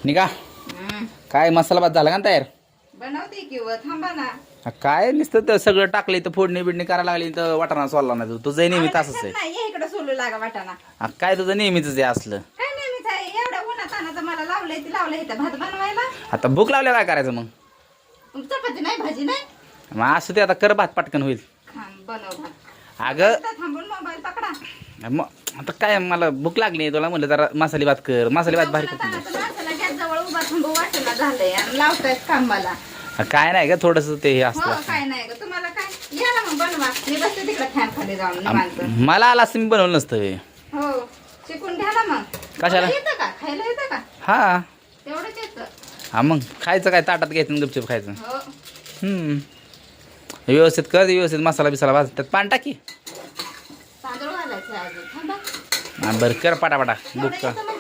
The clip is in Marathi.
निघा. हम्म. काय मसाला भात झाला का तयार? बनवते किंवा थांबा ना. काय नुसतं तर सगळं टाकलं तर फोडणी बिडणी करायला लागली तर वाटाणा सोडला नाही तुझं नेहमी तसंच आहे. नाही ये इकडे सोलू लागा वाटाणा. काय तुझं नेहमीच आहे असलं. काय नेहमीच आहे एवढ्या उन्हात तानाचं मला लावलंय ती लावलंय इथं भात बनवायला. आता भूक लावल्या काय करायचं मग? चपाती नाही भाजी नाही. मग असं ते आता कर भात पटकन होईल. बनव भात. अगं आता थांबून मोबाईल पकडा. मग आता काय मला भूक लागली तुला म्हणलं जरा मसाले भात कर. मसाले भात भारी करतो. माणसाला गॅस जवळ उभा थांबू वाटेला झालंय आणि लावतायत काम मला. काय नाही का थोडस ते हे हो असलं. काय नाही ग तुम्हाला काय या ना मग बनवा मी बसते तिकडे फॅन खाली जाऊन निवांत. मला आला असं मी बनवलं नसतं हे. हो शिकून घ्या ना मग. कशाला? मला येतं का खायला येतं का? हा तेवढंच येतं. हा मग खायचं काय ताटात घ्यायचं आणि गपचूप खायचं. हो व्यवस्थित कर व्यवस्थित मसाला बिसाला भाज त्यात पाणी टाकी. तांदूळ घालायचं अजून थांबा. बरं कर पटापटा एवढं बुक कर. येतं